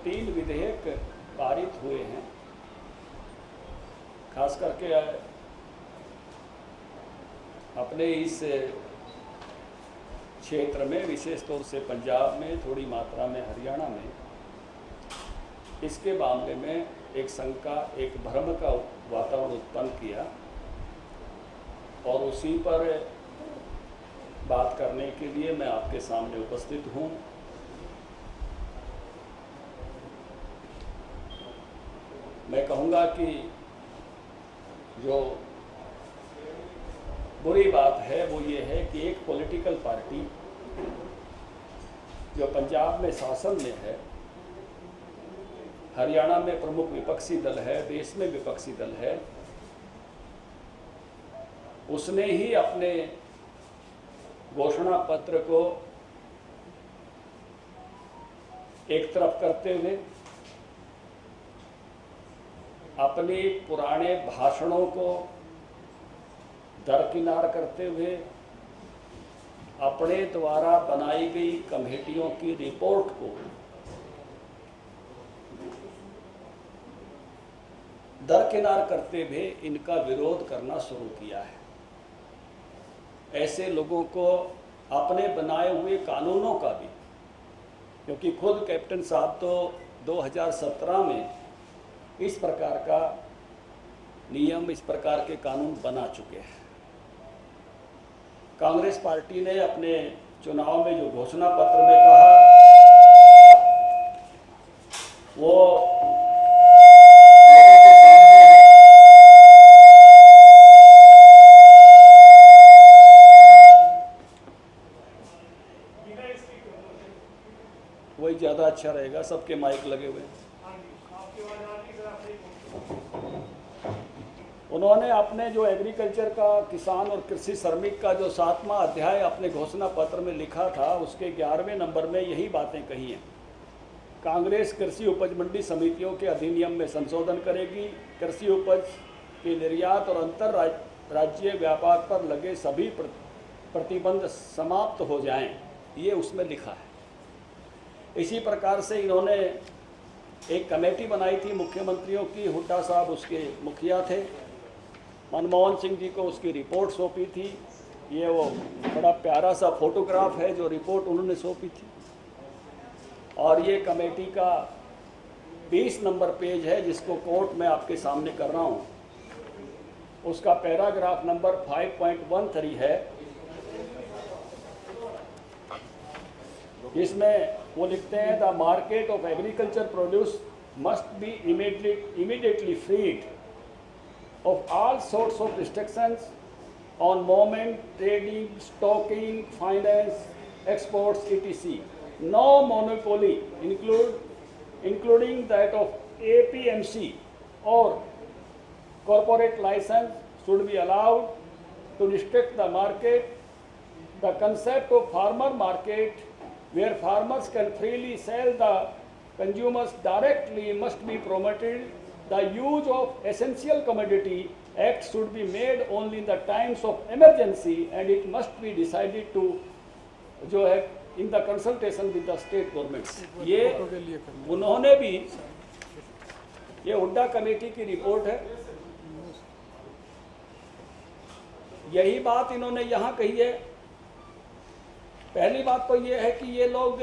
3 विधेयक पारित हुए हैं, खास करके अपने इस क्षेत्र में, विशेष तौर से पंजाब में, थोड़ी मात्रा में हरियाणा में, इसके मामले में एक शंका, एक भ्रम का वातावरण उत्पन्न किया और उसी पर बात करने के लिए मैं आपके सामने उपस्थित हूँ। मैं कहूँगा कि जो बुरी बात है वो ये है कि एक पॉलिटिकल पार्टी जो पंजाब में शासन में है, हरियाणा में प्रमुख विपक्षी दल है, देश में विपक्षी दल है, उसने ही अपने घोषणा पत्र को एक तरफ करते हुए अपने पुराने भाषणों को दरकिनार करते हुए अपने द्वारा बनाई गई कमेटियों की रिपोर्ट को दरकिनार करते हुए इनका विरोध करना शुरू किया है। ऐसे लोगों को अपने बनाए हुए कानूनों का भी, क्योंकि खुद कैप्टन साहब तो 2017 में इस प्रकार का नियम, इस प्रकार के कानून बना चुके हैं। कांग्रेस पार्टी ने अपने चुनाव में जो घोषणा पत्र में कहा वो लोगों के सामने है। वही ज़्यादा अच्छा रहेगा, सबके माइक लगे हुए हैं। उन्होंने अपने जो एग्रीकल्चर का, किसान और कृषि श्रमिक का जो 7वां अध्याय अपने घोषणा पत्र में लिखा था, उसके 11वें नंबर में यही बातें कही हैं। कांग्रेस कृषि उपज मंडी समितियों के अधिनियम में संशोधन करेगी, कृषि उपज के निर्यात और अंतर राज्य व्यापार पर लगे सभी प्रतिबंध समाप्त हो जाएं, ये उसमें लिखा है। इसी प्रकार से इन्होंने एक कमेटी बनाई थी मुख्यमंत्रियों की, हुड्डा साहब उसके मुखिया थे, मनमोहन सिंह जी को उसकी रिपोर्ट सौंपी थी। ये वो बड़ा प्यारा सा फोटोग्राफ है जो रिपोर्ट उन्होंने सौंपी थी, और ये कमेटी का 20 नंबर पेज है जिसको कोट में आपके सामने कर रहा हूँ। उसका पैराग्राफ नंबर 5.13 है, इसमें वो लिखते हैं the market of agriculture produce must be immediately freed of all sorts of restrictions on movement, trading, stocking, finance, exports, etc. No monopoly, including that of APMC or corporate license, should be allowed to restrict the market. The concept of farmer market, where farmers can freely sell the consumers directly, must be promoted. The use of essential commodity act should be made only in the times of emergency, and it must be decided to जो है in the consultation with the state governments. ये उन्होंने भी, ये Hooda committee की report है, यही बात इन्होंने यहाँ कही है। पहली बात तो ये है कि ये लोग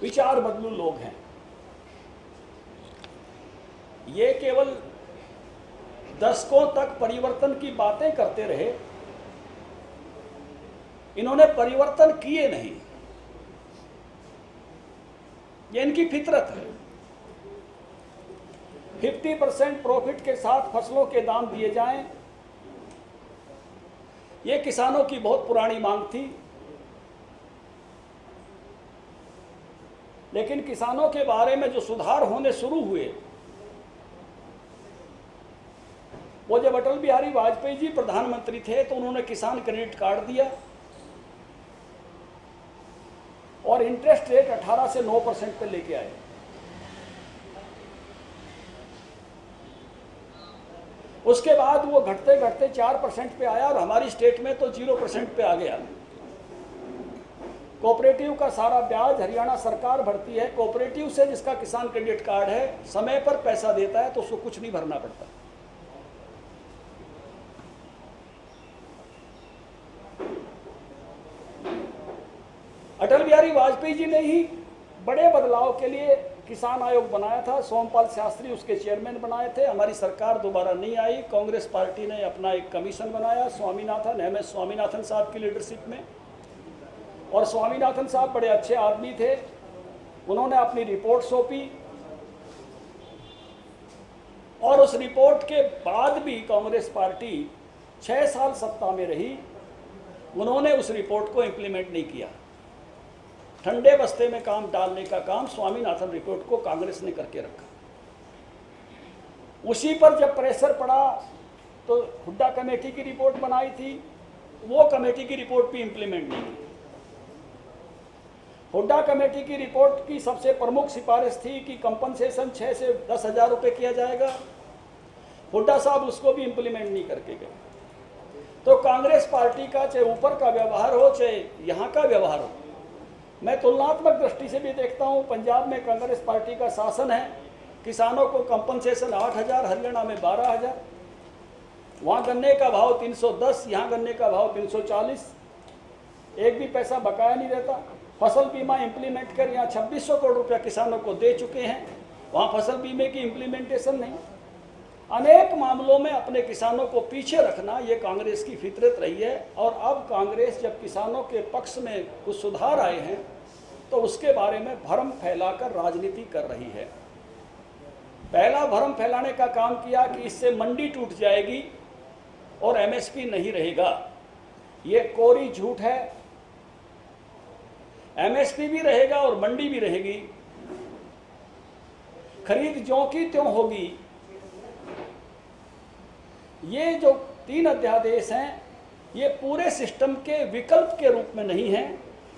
विचार बदलू लोग हैं। ये केवल दशकों तक परिवर्तन की बातें करते रहे, इन्होंने परिवर्तन किए नहीं। ये इनकी फितरत है। 50% प्रॉफिट के साथ फसलों के दाम दिए जाएं, ये किसानों की बहुत पुरानी मांग थी, लेकिन किसानों के बारे में जो सुधार होने शुरू हुए वो जब अटल बिहारी वाजपेयी जी प्रधानमंत्री थे तो उन्होंने किसान क्रेडिट कार्ड दिया और इंटरेस्ट रेट 18 से 9% पे लेके आए। उसके बाद वो घटते घटते 4% पे आया और हमारी स्टेट में तो 0% पे आ गया। कोऑपरेटिव का सारा ब्याज हरियाणा सरकार भरती है। कोऑपरेटिव से जिसका किसान क्रेडिट कार्ड है समय पर पैसा देता है तो उसको कुछ नहीं भरना पड़ता। अटल बिहारी वाजपेयी जी ने ही बड़े बदलाव के लिए किसान आयोग बनाया था। सोमपाल शास्त्री उसके चेयरमैन बनाए थे। हमारी सरकार दोबारा नहीं आई। कांग्रेस पार्टी ने अपना एक कमीशन बनाया, स्वामीनाथन, MS स्वामीनाथन साहब की लीडरशिप में। और स्वामीनाथन साहब बड़े अच्छे आदमी थे। उन्होंने अपनी रिपोर्ट सौंपी और उस रिपोर्ट के बाद भी कांग्रेस पार्टी 6 साल सत्ता में रही। उन्होंने उस रिपोर्ट को इम्प्लीमेंट नहीं किया। ठंडे बस्ते में काम डालने का काम स्वामीनाथन रिपोर्ट को कांग्रेस ने करके रखा। उसी पर जब प्रेशर पड़ा तो हुड्डा कमेटी की रिपोर्ट बनाई थी, वो कमेटी की रिपोर्ट भी इम्प्लीमेंट नहीं की। हुड्डा कमेटी की रिपोर्ट की सबसे प्रमुख सिफारिश थी कि कंपनसेशन 6 से 10 हज़ार रुपये किया जाएगा। हुड्डा साहब उसको भी इम्प्लीमेंट नहीं करके गए। तो कांग्रेस पार्टी का चाहे ऊपर का व्यवहार हो चाहे यहाँ का व्यवहार हो, मैं तुलनात्मक दृष्टि से भी देखता हूँ। पंजाब में कांग्रेस पार्टी का शासन है, किसानों को कंपनसेशन 8,000, हरियाणा में 12,000। वहाँ गन्ने का भाव 310, यहाँ गन्ने का भाव 340। एक भी पैसा बकाया नहीं रहता। फसल बीमा इम्प्लीमेंट कर यहाँ 2600 करोड़ रुपया किसानों को दे चुके हैं, वहाँ फसल बीमे की इम्प्लीमेंटेशन नहीं। अनेक मामलों में अपने किसानों को पीछे रखना ये कांग्रेस की फितरत रही है। और अब कांग्रेस जब किसानों के पक्ष में कुछ सुधार आए हैं तो उसके बारे में भ्रम फैलाकर राजनीति कर रही है। पहला भ्रम फैलाने का काम किया कि इससे मंडी टूट जाएगी और MSP नहीं रहेगा। ये कोरी झूठ है। MSP भी रहेगा और मंडी भी रहेगी। खरीद ज्यों की त्यों होगी। ये जो 3 अध्यादेश हैं ये पूरे सिस्टम के विकल्प के रूप में नहीं हैं।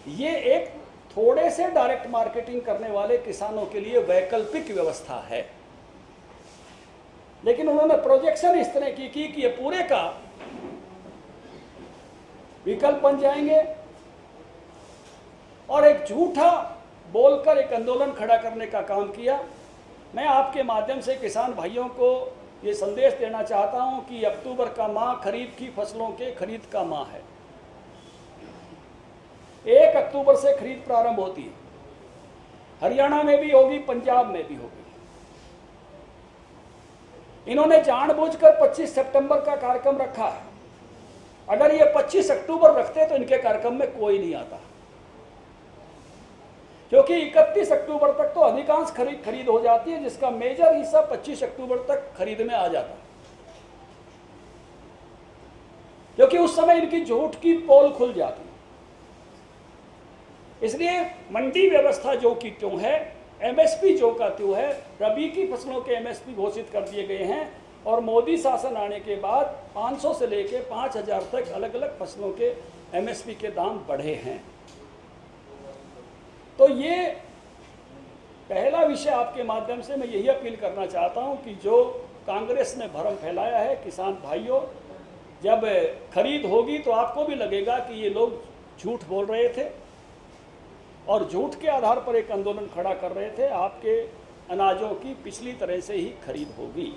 ये एक थोड़े से डायरेक्ट मार्केटिंग करने वाले किसानों के लिए वैकल्पिक व्यवस्था है। लेकिन उन्होंने प्रोजेक्शन इस तरह की कि ये पूरे का विकल्प बन जाएंगे और एक झूठा बोलकर एक आंदोलन खड़ा करने का काम किया। मैं आपके माध्यम से किसान भाइयों को ये संदेश देना चाहता हूं कि अक्टूबर का माह खरीफ की फसलों के खरीद का माह है। 1 अक्टूबर से खरीद प्रारंभ होती है। हरियाणा में भी होगी, पंजाब में भी होगी। इन्होंने जानबूझकर 25 सितंबर का कार्यक्रम रखा है। अगर ये 25 अक्टूबर रखते तो इनके कार्यक्रम में कोई नहीं आता, क्योंकि 31 अक्टूबर तक तो अधिकांश खरीद हो जाती है, जिसका मेजर हिस्सा 25 अक्टूबर तक खरीद में आ जाता है, क्योंकि उस समय इनकी झूठ की पोल खुल जाती है। इसलिए मंडी व्यवस्था जो की त्यों है, MSP जो का त्यों है। रबी की फसलों के MSP घोषित कर दिए गए हैं और मोदी शासन आने के बाद 500 से लेकर 5,000 तक अलग अलग फसलों के MSP के दाम बढ़े हैं। तो ये पहला विषय आपके माध्यम से मैं यही अपील करना चाहता हूं कि जो कांग्रेस ने भ्रम फैलाया है, किसान भाइयों, जब खरीद होगी तो आपको भी लगेगा कि ये लोग झूठ बोल रहे थे और झूठ के आधार पर एक आंदोलन खड़ा कर रहे थे। आपके अनाजों की पिछली तरह से ही खरीद होगी।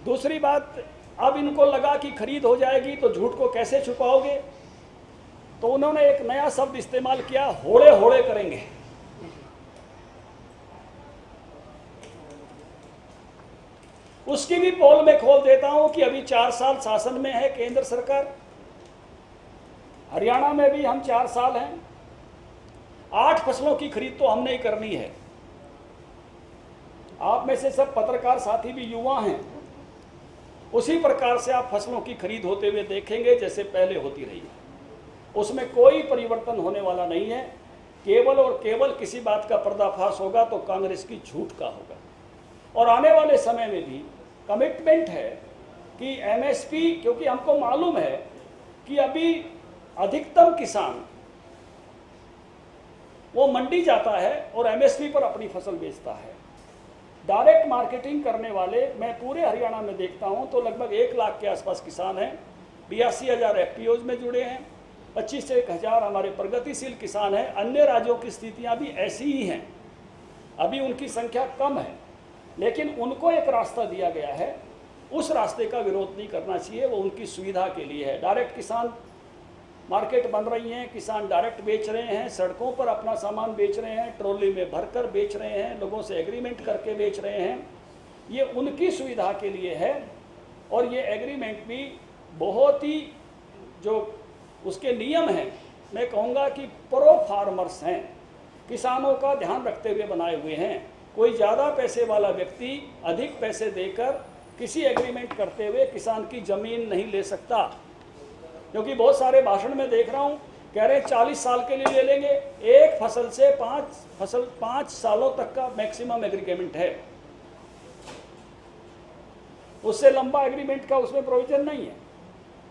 दूसरी बात, अब इनको लगा कि खरीद हो जाएगी तो झूठ को कैसे छुपाओगे, तो उन्होंने एक नया शब्द इस्तेमाल किया, होड़े होड़े करेंगे। उसकी भी पोल में खोल देता हूं कि अभी 4 साल शासन में है केंद्र सरकार। हरियाणा में भी हम 4 साल हैं। 8 फसलों की खरीद तो हमने ही करनी है। आप में से सब पत्रकार साथी भी युवा हैं। उसी प्रकार से आप फसलों की खरीद होते हुए देखेंगे जैसे पहले होती रही है। उसमें कोई परिवर्तन होने वाला नहीं है। केवल और केवल किसी बात का पर्दाफाश होगा तो कांग्रेस की झूठ का होगा। और आने वाले समय में भी कमिटमेंट है कि MSP, क्योंकि हमको मालूम है कि अभी अधिकतम किसान वो मंडी जाता है और MSP पर अपनी फसल बेचता है। डायरेक्ट मार्केटिंग करने वाले मैं पूरे हरियाणा में देखता हूं तो लगभग 1 लाख के आसपास किसान हैं। 82,000 FPOs में जुड़े हैं 25 से 1,000 हमारे प्रगतिशील किसान हैं। अन्य राज्यों की स्थितियां भी ऐसी ही हैं, अभी उनकी संख्या कम है, लेकिन उनको एक रास्ता दिया गया है, उस रास्ते का विरोध नहीं करना चाहिए, वो उनकी सुविधा के लिए है। डायरेक्ट किसान मार्केट बन रही हैं, किसान डायरेक्ट बेच रहे हैं, सड़कों पर अपना सामान बेच रहे हैं, ट्रॉली में भरकर बेच रहे हैं, लोगों से एग्रीमेंट करके बेच रहे हैं, ये उनकी सुविधा के लिए है। और ये एग्रीमेंट भी बहुत ही जो उसके नियम हैं, मैं कहूँगा कि प्रो फार्मर्स हैं, किसानों का ध्यान रखते हुए बनाए हुए हैं। कोई ज़्यादा पैसे वाला व्यक्ति अधिक पैसे देकर किसी एग्रीमेंट करते हुए किसान की ज़मीन नहीं ले सकता, क्योंकि बहुत सारे भाषण में देख रहा हूँ कह रहे हैं 40 साल के लिए ले लेंगे, एक फसल से 5 सालों तक का मैक्सिमम एग्रीमेंट है, उससे लंबा एग्रीमेंट का उसमें प्रोविजन नहीं है।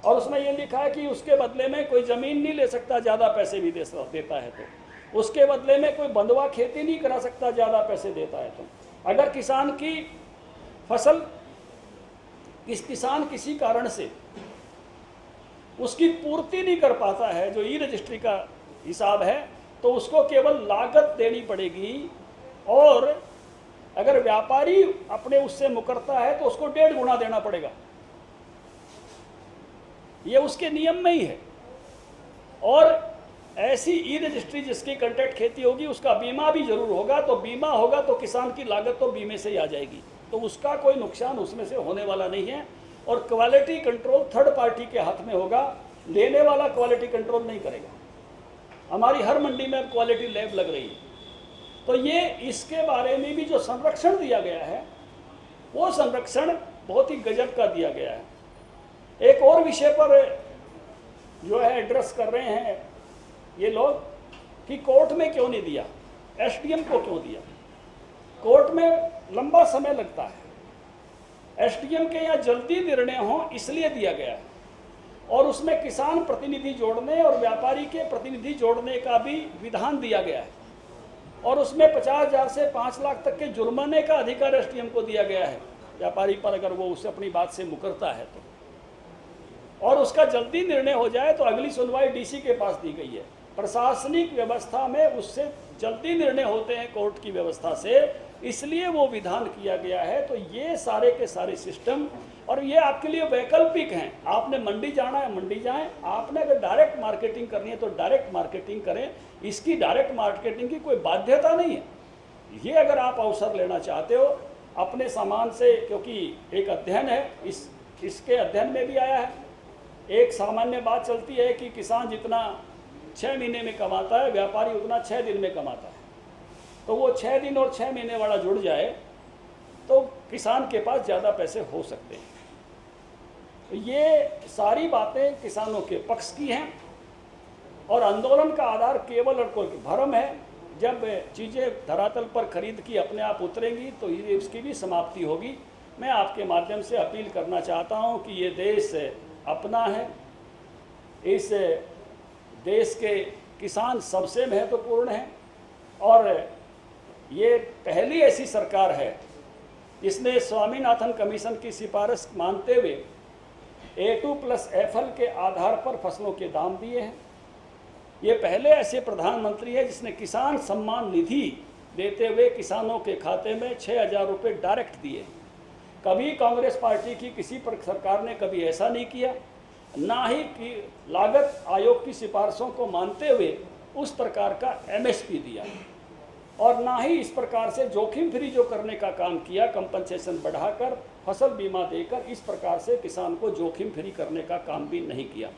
और उसमें ये लिखा है कि उसके बदले में कोई ज़मीन नहीं ले सकता ज़्यादा पैसे भी देता है तो, उसके बदले में कोई बंधुआ खेती नहीं करा सकता ज़्यादा पैसे देता है तो। अगर किसान की फसल किसान किसी कारण से उसकी पूर्ति नहीं कर पाता है, जो ई रजिस्ट्री का हिसाब है, तो उसको केवल लागत देनी पड़ेगी, और अगर व्यापारी अपने उससे मुकरता है तो उसको 1.5 गुना देना पड़ेगा। ये उसके नियम में ही है। और ऐसी ई रजिस्ट्री जिसकी कॉन्ट्रैक्ट खेती होगी उसका बीमा भी जरूर होगा, तो बीमा होगा तो किसान की लागत तो बीमे से ही आ जाएगी, तो उसका कोई नुकसान उसमें से होने वाला नहीं है। और क्वालिटी कंट्रोल थर्ड पार्टी के हाथ में होगा, लेने वाला क्वालिटी कंट्रोल नहीं करेगा। हमारी हर मंडी में क्वालिटी लैब लग रही है, तो ये इसके बारे में भी जो संरक्षण दिया गया है वो संरक्षण बहुत ही गजब का दिया गया है। एक और विषय पर जो है एड्रेस कर रहे हैं ये लोग कि कोर्ट में क्यों नहीं दिया, एसडीएम को क्यों दिया। कोर्ट में लंबा समय लगता है, एसडीएम के यहाँ जल्दी निर्णय हो इसलिए दिया गया है, और उसमें किसान प्रतिनिधि जोड़ने और व्यापारी के प्रतिनिधि जोड़ने का भी विधान दिया गया है, और उसमें 50,000 से 5 लाख तक के जुर्माने का अधिकार एसडीएम को दिया गया है व्यापारी पर, अगर वो उससे अपनी बात से मुकरता है तो। और उसका जल्दी निर्णय हो जाए तो अगली सुनवाई डीसी के पास दी गई है। प्रशासनिक व्यवस्था में उससे जल्दी निर्णय होते हैं कोर्ट की व्यवस्था से, इसलिए वो विधान किया गया है। तो ये सारे के सारे सिस्टम, और ये आपके लिए वैकल्पिक हैं। आपने मंडी जाना है मंडी जाएं, आपने अगर डायरेक्ट मार्केटिंग करनी है तो डायरेक्ट मार्केटिंग करें, इसकी डायरेक्ट मार्केटिंग की कोई बाध्यता नहीं है। ये अगर आप अवसर लेना चाहते हो अपने सामान से, क्योंकि एक अध्ययन है, इसके अध्ययन में भी आया है, एक सामान्य बात चलती है कि किसान जितना 6 महीने में कमाता है, व्यापारी उतना 6 दिन में कमाता है। तो वो 6 दिन और 6 महीने वाला जुड़ जाए तो किसान के पास ज़्यादा पैसे हो सकते हैं। तो ये सारी बातें किसानों के पक्ष की हैं, और आंदोलन का आधार केवल और कोई भ्रम है। जब चीज़ें धरातल पर खरीद की अपने आप उतरेंगी तो ये इसकी भी समाप्ति होगी। मैं आपके माध्यम से अपील करना चाहता हूँ कि ये देश अपना है, इस देश के किसान सबसे महत्वपूर्ण हैं, और ये पहली ऐसी सरकार है जिसने स्वामीनाथन कमीशन की सिफारिश मानते हुए A2+FL के आधार पर फसलों के दाम दिए हैं। ये पहले ऐसे प्रधानमंत्री है जिसने किसान सम्मान निधि देते हुए किसानों के खाते में 6,000 रुपये डायरेक्ट दिए। कभी कांग्रेस पार्टी की किसी पर सरकार ने कभी ऐसा नहीं किया, ना ही कि लागत आयोग की सिफारिशों को मानते हुए उस प्रकार का MSP दिया, और ना ही इस प्रकार से जोखिम फ्री जो करने का काम किया, कंपनसेशन बढ़ाकर फसल बीमा देकर इस प्रकार से किसान को जोखिम फ्री करने का काम भी नहीं किया।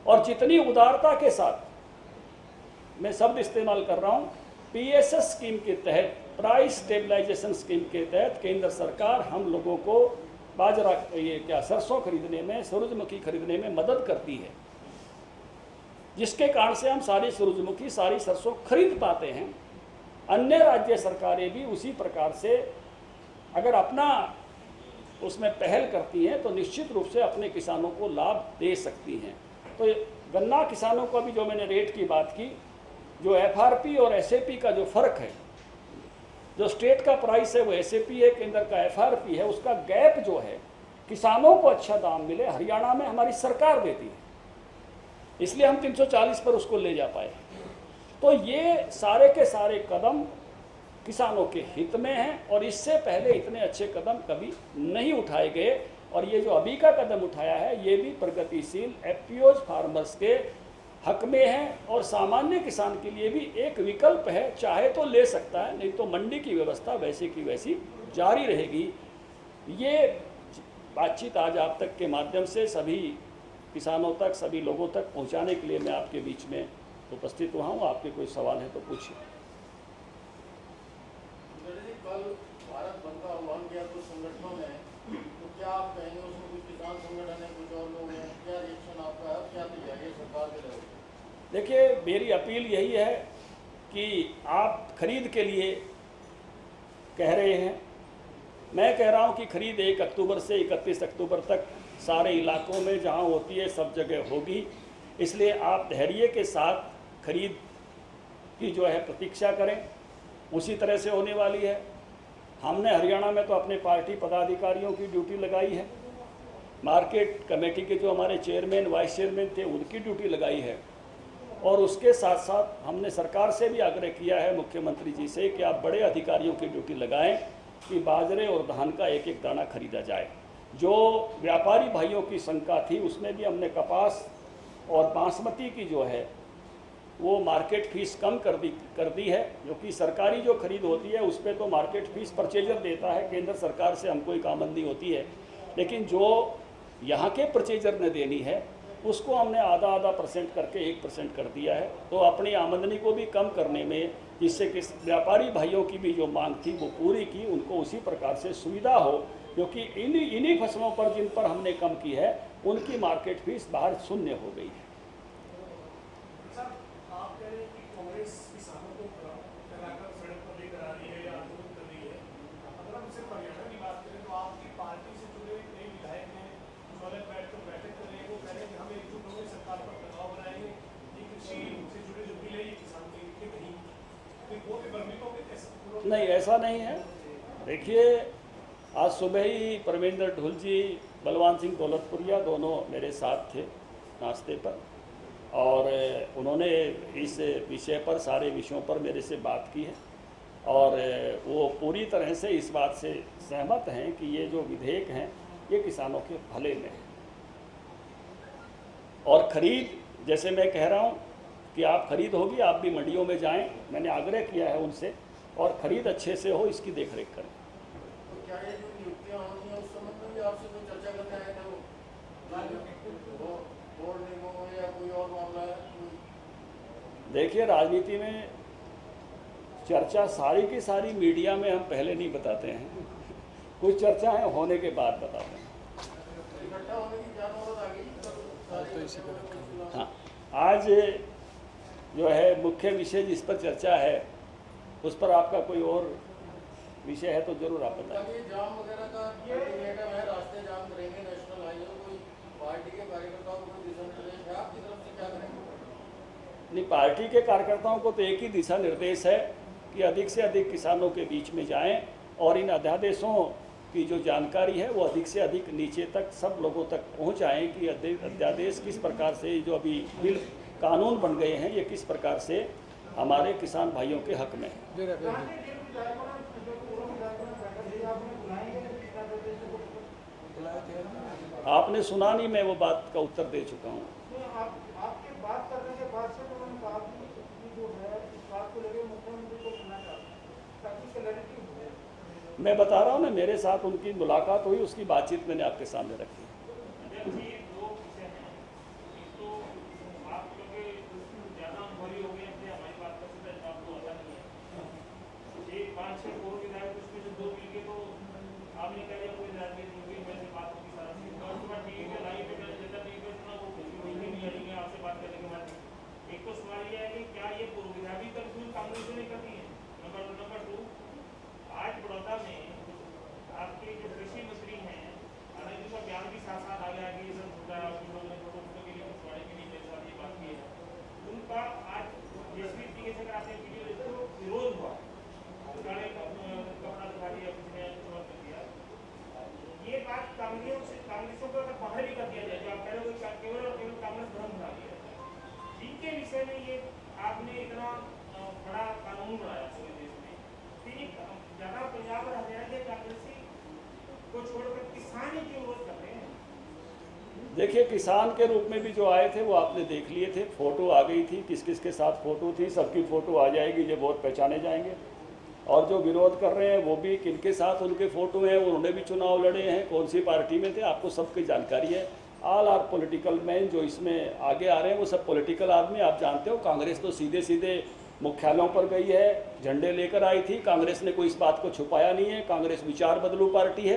और जितनी उदारता के साथ, मैं शब्द इस्तेमाल कर रहा हूँ, PSS स्कीम के तहत, प्राइस स्टेबलाइजेशन स्कीम के तहत केंद्र सरकार हम लोगों को बाजरा, ये क्या सरसों खरीदने में, सूरजमुखी खरीदने में मदद करती है, जिसके कारण से हम सारी सूरजमुखी, सारी सरसों खरीद पाते हैं। अन्य राज्य सरकारें भी उसी प्रकार से अगर अपना उसमें पहल करती हैं तो निश्चित रूप से अपने किसानों को लाभ दे सकती हैं। तो गन्ना किसानों को भी जो मैंने रेट की बात की, जो FRP और SAP का जो फ़र्क है, जो स्टेट का प्राइस है वो SAP है, केंद्र का FRP है, उसका गैप जो है, किसानों को अच्छा दाम मिले, हरियाणा में हमारी सरकार देती है। इसलिए हम 340 पर उसको ले जा पाए। तो ये सारे के सारे कदम किसानों के हित में हैं और इससे पहले इतने अच्छे कदम कभी नहीं उठाए गए। और ये जो अभी का कदम उठाया है ये भी प्रगतिशील एफपीओज फार्मर्स के हक में है और सामान्य किसान के लिए भी एक विकल्प है, चाहे तो ले सकता है, नहीं तो मंडी की व्यवस्था वैसे की वैसी जारी रहेगी। ये बातचीत आज आप तक के माध्यम से सभी किसानों तक, सभी लोगों तक पहुंचाने के लिए मैं आपके बीच में उपस्थित हुआ हूँ। आपके कोई सवाल है तो पूछिए। कल भारत बंद का आह्वान किया कुछ संगठनों ने, तो क्या आप कहेंगे उसमें कुछ किसान संगठन है, कुछ और लोग हैं, क्या रिएक्शन आपका है, क्या तैयारी है सरकार के लिए? देखिए, मेरी अपील यही है कि आप खरीद के लिए कह रहे हैं, मैं कह रहा हूं कि खरीद 1 अक्टूबर से 31 अक्टूबर तक सारे इलाकों में जहां होती है सब जगह होगी। इसलिए आप धैर्य के साथ खरीद की जो है प्रतीक्षा करें, उसी तरह से होने वाली है। हमने हरियाणा में तो अपने पार्टी पदाधिकारियों की ड्यूटी लगाई है, मार्केट कमेटी के जो हमारे चेयरमैन वाइस चेयरमैन थे उनकी ड्यूटी लगाई है, और उसके साथ साथ हमने सरकार से भी आग्रह किया है मुख्यमंत्री जी से कि आप बड़े अधिकारियों की ड्यूटी लगाएं कि बाजरे और धान का एक एक दाना खरीदा जाए। जो व्यापारी भाइयों की शंका थी उसमें भी हमने कपास और बासमती की जो है वो मार्केट फीस कम कर दी है, जो कि सरकारी जो खरीद होती है उस पर तो मार्केट फीस परचेजर देता है, केंद्र सरकार से हमको एक आमदनी होती है, लेकिन जो यहाँ के परचेजर ने देनी है उसको हमने आधा % करके 1% कर दिया है। तो अपनी आमदनी को भी कम करने में, जिससे कि व्यापारी भाइयों की भी जो मांग थी वो पूरी की, उनको उसी प्रकार से सुविधा हो, क्योंकि इन्हीं फसलों पर जिन पर हमने कम की है उनकी मार्केट फीस बाहर शून्य हो गई है। नहीं, ऐसा नहीं है। देखिए, आज सुबह ही परमेंद्र ढुल जी, बलवान सिंह दौलतपुरिया दोनों मेरे साथ थे नाश्ते पर, और उन्होंने इस विषय पर, सारे विषयों पर मेरे से बात की है, और वो पूरी तरह से इस बात से सहमत हैं कि ये जो विधेयक हैं ये किसानों के भले में है। और खरीद, जैसे मैं कह रहा हूँ कि आप खरीद होगी, आप भी मंडियों में जाएं, मैंने आग्रह किया है उनसे, और खरीद अच्छे से हो इसकी देखरेख करें। तो क्या ये जो नियुक्तियां होनी है उस संबंध में भी आपसे कोई चर्चा करते हैं तो बोर्ड निगमों या कोई और मामला है? देखिए, राजनीति में चर्चा सारी की सारी मीडिया में हम पहले नहीं बताते हैं, कुछ चर्चाएं होने के बाद बताते हैं। इकट्ठा होने की क्या जरूरत आ गई? हाँ, आज जो है मुख्य विषय जिस पर चर्चा है उस पर आपका कोई और विषय है तो जरूर आप बताएं। जाम वगैरह का है, रास्ते जाम करेंगे नेशनल हाईवे, कोई पार्टी के कार्यकर्ताओं को कोई दिशा निर्देश है आपकी तरफ से, क्या करेंगे? नहीं, पार्टी के कार्यकर्ताओं को तो एक ही दिशा निर्देश है कि अधिक से अधिक किसानों के बीच में जाएं और इन अध्यादेशों की जो जानकारी है वो अधिक से अधिक नीचे तक सब लोगों तक पहुंचाएं कि अध्यादेश किस प्रकार से, जो अभी बिल कानून बन गए हैं, ये किस प्रकार से हमारे किसान भाइयों के हक में है। आपने सुना नहीं, मैं वो बात का उत्तर दे चुका हूँ। आपके बात करने के बाद से तो उन्होंने कहा कि जो है इस बात को लेकर मुख्यमंत्री को सुनना चाहता ताकि क्लैरिटी हो। मैं बता रहा हूँ ना, मेरे साथ उनकी मुलाकात हुई, उसकी बातचीत मैंने आपके सामने रखी। देखिए, किसान के रूप में भी जो आए थे वो आपने देख लिए थे, फोटो आ गई थी, किस किस के साथ फोटो थी, सबकी फ़ोटो आ जाएगी, ये बहुत पहचाने जाएंगे। और जो विरोध कर रहे हैं वो भी किनके साथ उनके फ़ोटो हैं, उन्होंने भी चुनाव लड़े हैं, कौन सी पार्टी में थे, आपको सबकी जानकारी है। ऑल आर पॉलिटिकल मैन जो इसमें आगे आ रहे हैं वो सब पॉलिटिकल आदमी। आप जानते हो कांग्रेस तो सीधे सीधे मुख्यालयों पर गई है, झंडे लेकर आई थी। कांग्रेस ने कोई इस बात को छुपाया नहीं है। कांग्रेस विचार बदलू पार्टी है,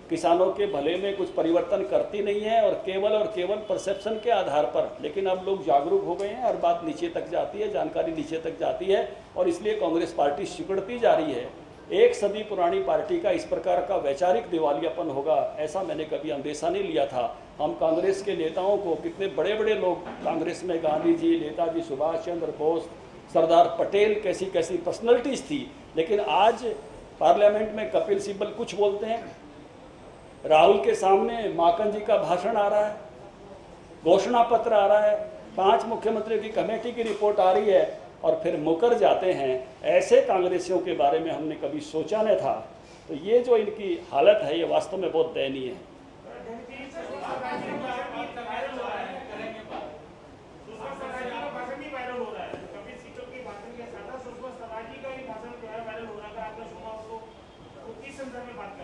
किसानों के भले में कुछ परिवर्तन करती नहीं है और केवल परसेप्शन के आधार पर। लेकिन अब लोग जागरूक हो गए हैं, हर बात नीचे तक जाती है, जानकारी नीचे तक जाती है और इसलिए कांग्रेस पार्टी सिकुड़ती जा रही है। एक सदी पुरानी पार्टी का इस प्रकार का वैचारिक दिवालियापन होगा ऐसा मैंने कभी अंदेशा नहीं लिया था। हम कांग्रेस के नेताओं को, कितने बड़े बड़े लोग कांग्रेस में, गांधी जी, नेताजी सुभाष चंद्र बोस, सरदार पटेल, कैसी कैसी पर्सनैलिटीज़ थी, लेकिन आज पार्लियामेंट में कपिल सिब्बल कुछ बोलते हैं, राहुल के सामने माकन जी का भाषण आ रहा है, घोषणा पत्र आ रहा है, 5 मुख्यमंत्रियों की कमेटी की रिपोर्ट आ रही है और फिर मुकर जाते हैं। ऐसे कांग्रेसियों के बारे में हमने कभी सोचा न था। तो ये जो इनकी हालत है ये वास्तव में बहुत दयनीय है।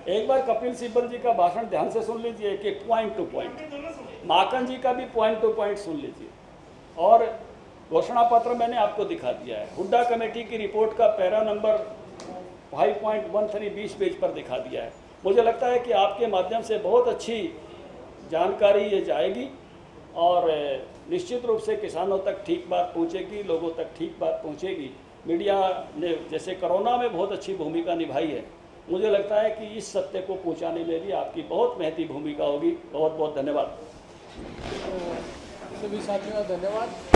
एक बार कपिल सिब्बल जी का भाषण ध्यान से सुन लीजिए, एक पॉइंट टू पॉइंट। माकन जी का भी पॉइंट टू पॉइंट सुन लीजिए। और घोषणा पत्र मैंने आपको दिखा दिया है। हुड्डा कमेटी की रिपोर्ट का पैरा नंबर 5.13 20 पेज पर दिखा दिया है। मुझे लगता है कि आपके माध्यम से बहुत अच्छी जानकारी ये जाएगी और निश्चित रूप से किसानों तक ठीक बात पहुंचेगी, लोगों तक ठीक बात पहुंचेगी। मीडिया ने जैसे कोरोना में बहुत अच्छी भूमिका निभाई है, मुझे लगता है कि इस सत्य को पहुंचाने में भी आपकी बहुत महती भूमिका होगी। बहुत बहुत धन्यवाद। सभी साथियों का धन्यवाद।